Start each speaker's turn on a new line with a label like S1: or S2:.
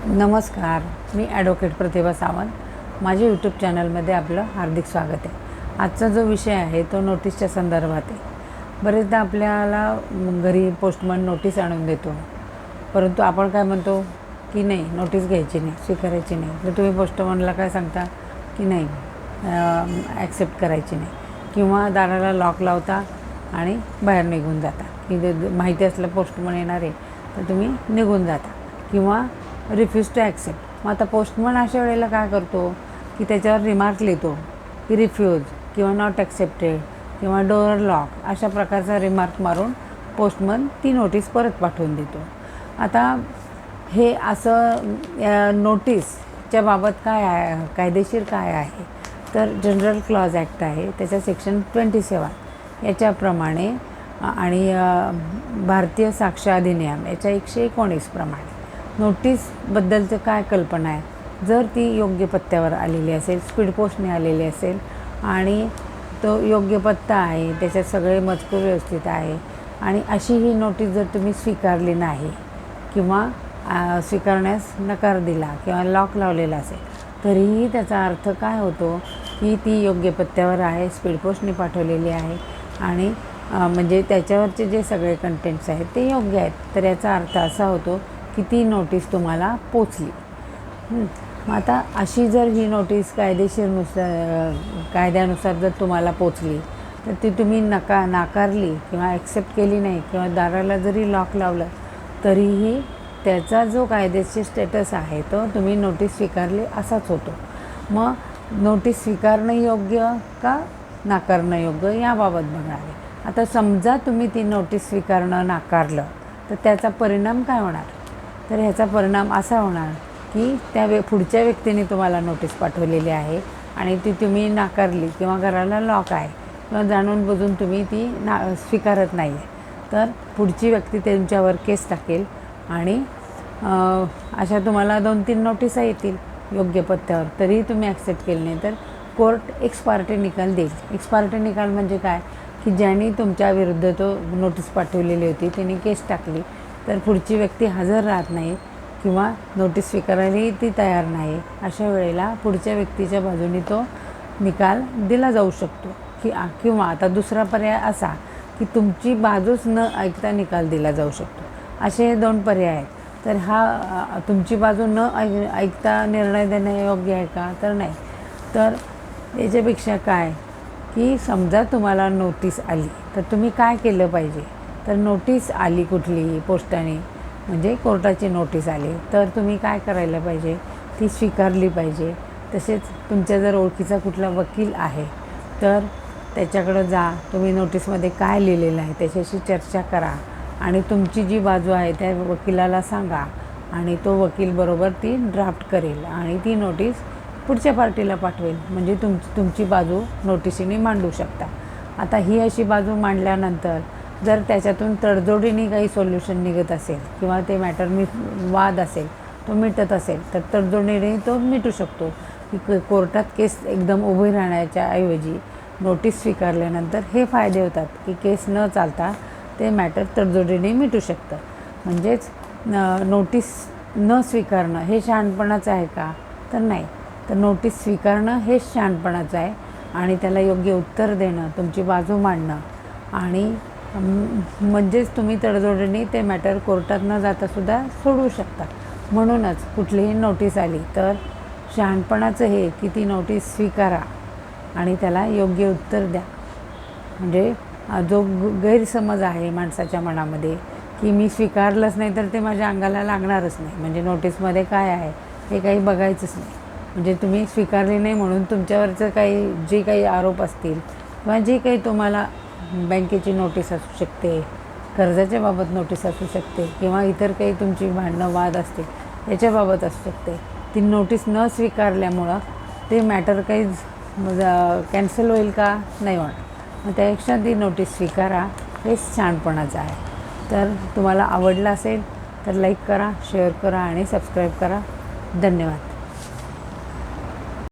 S1: नमस्कार, मी ॲडव्होकेट प्रतिभा सावंत. माझ्या यूट्यूब चॅनलमध्ये आपलं हार्दिक स्वागत आहे. आजचा जो विषय आहे तो नोटीसच्या संदर्भात आहे. बरेचदा आपल्याला घरी पोस्टमन नोटीस आणून देतो, परंतु आपण काय म्हणतो की नाही, नोटीस घ्यायची नाही, स्वीकारायची नाही. तर तुम्ही पोस्टमनला काय सांगता की नाही, ॲक्सेप्ट करायची नाही, किंवा दाराला लॉक लावता आणि बाहेर निघून जाता. की माहिती असलं पोस्टमन येणार आहे तर तुम्ही निघून जाता, किंवा रिफ्यूज टू ॲक्सेप्ट. मग आता पोस्टमन अशा वेळेला काय करतो की त्याच्यावर रिमार्क लिहितो की रिफ्यूज किंवा नॉट ॲक्सेप्टेड किंवा डोअर लॉक, अशा प्रकारचा रिमार्क मारून पोस्टमन ती नोटीस परत पाठवून देतो. आता हे असं नोटीसच्या बाबत काय आहे, कायदेशीर काय आहे, तर जनरल क्लॉज ॲक्ट आहे, त्याच्या सेक्शन 27 याच्याप्रमाणे आणि भारतीय साक्ष अधिनियम याच्या 119 प्रमाणे नोटीसबद्दलचं काय कल्पना आहे. जर ती योग्य पत्त्यावर आलेली असेल, स्पीड पोस्टने आलेली असेल आणि तो योग्य पत्ता आहे, त्याच्यात सगळे मजकूर व्यवस्थित आहे, आणि अशी ही नोटीस जर तुम्ही स्वीकारली नाही किंवा स्वीकारण्यास नकार दिला किंवा लॉक लावलेला असेल, तरीही त्याचा अर्थ काय होतो की ती योग्य पत्त्यावर आहे, स्पीड पोस्टने पाठवलेली आहे, आणि म्हणजे त्याच्यावरचे जे सगळे कंटेंट्स आहेत ते योग्य आहेत. तर याचा अर्थ असा होतो की ती नोटीस तुम्हाला पोचली. आता अशी जर ही नोटीस कायद्यानुसार जर तुम्हाला पोचली, तर ती तुम्ही नाकारली किंवा ॲक्सेप्ट केली नाही, किंवा दाराला जरी लॉक लावलं तरीही त्याचा जो कायदेशीर स्टेटस आहे तो तुम्ही नोटीस स्वीकारली असाच होतो. मग नोटीस स्वीकारणं योग्य का नाकारणं योग्य याबाबत बघणार आहे. आता समजा तुम्ही ती नोटीस स्वीकारणं नाकारलं तर त्याचा परिणाम काय होणार. तर ह्याचा परिणाम असा होणार की पुढच्या व्यक्तीने तुम्हाला नोटीस पाठवलेली आहे आणि ती तुम्ही नाकारली, किंवा घराला लॉक आहे, किंवा जाणून बुजून तुम्ही ती स्वीकारत नाही आहे, तर पुढची व्यक्ती तुमच्यावर केस टाकेल, आणि अशा तुम्हाला 2-3 नोटिसा येतील योग्य पत्त्यावर, तरीही तुम्ही ॲक्सेप्ट केली नाही तर कोर्ट एक्स पार्टी निकाल देईल. एक्स पार्टी निकाल म्हणजे काय की ज्यांनी तुमच्या विरुद्ध तो नोटीस पाठवलेली होती त्यांनी केस टाकली, तर पुढची व्यक्ती हजर राहत नाही किंवा नोटीस स्वीकारायलाही ती तयार नाही. अशा वेळेला पुढच्या व्यक्तीच्या बाजूने तो निकाल दिला जाऊ शकतो. किंवा आता दुसरा पर्याय असा की तुमची बाजूच न ऐकता निकाल दिला जाऊ शकतो. असे 2 पर्याय आहेत. तर हा तुमची बाजू न ऐकता निर्णय देणे योग्य आहे का, तर नाही. तर याच्यापेक्षा काय की समजा तुम्हाला नोटीस आली तर तुम्ही काय केलं पाहिजे. तर नोटीस आली कुठलीही पोस्टाने, म्हणजे कोर्टाची नोटीस आली, तर तुम्ही काय करायला पाहिजे, ती स्वीकारली पाहिजे. तसेच तुमच्या जर ओळखीचा कुठला वकील आहे तर त्याच्याकडं जा, तुम्ही नोटीसमध्ये काय लिहिलेलं आहे त्याच्याशी चर्चा करा, आणि तुमची जी बाजू आहे त्या वकिलाला सांगा, आणि तो वकील बरोबर ती ड्राफ्ट करेल आणि ती नोटीस पुढच्या पार्टीला पाठवेल. म्हणजे तुमची बाजू नोटिसीने मांडू शकता. आता ही अशी बाजू मांडल्यानंतर जर त्याच्यातून तडजोडीने काही सोल्युशन निघत असेल, किंवा ते मॅटर वाद असेल तो मिटत असेल, तर तडजोडीने तो मिटू शकतो. की कोर्टात केस एकदम उभी राहण्याच्या ऐवजी नोटीस स्वीकारल्यानंतर हे फायदे होतात की केस न चालता ते मॅटर तडजोडीने मिटू शकतं. म्हणजेच नोटीस न स्वीकारणं हे शहाणपणाचं आहे का, तर नाही. तर नोटीस स्वीकारणं हेच शहाणपणाचं आहे, आणि त्याला योग्य उत्तर देणं, तुमची बाजू मांडणं, आणि म्हणजेच तुम्ही तडजोडीने ते मॅटर कोर्टात न जातासुद्धा सोडवू शकता. म्हणूनच कुठलीही नोटीस आली तर शहाणपणाचं हे की ती नोटीस स्वीकारा आणि त्याला योग्य उत्तर द्या. म्हणजे जो गैरसमज आहे माणसाच्या मनामध्ये की मी स्वीकारलंच नाही तर ते माझ्या अंगाला लागणारच नाही, म्हणजे नोटीसमध्ये काय आहे हे काही बघायचंच नाही. म्हणजे तुम्ही स्वीकारले नाही म्हणून तुमच्यावरचं जे काही आरोप असतील, किंवा जे काही तुम्हाला बँकेची नोटीस असू शकते, कर्जाच्या बाबत नोटीस असू शकते, किंवा इतर काही तुमची भांडणं वाद असते याच्याबाबत असू शकते, ती नोटीस न स्वीकारल्यामुळं ते मॅटर काही कॅन्सल होईल का, नाही होणार. मग त्यापेक्षा ती नोटीस स्वीकारा, हेच छानपणाचं आहे. तर तुम्हाला आवडलं असेल तर लाईक करा, शेअर करा आणि सबस्क्राईब करा. धन्यवाद.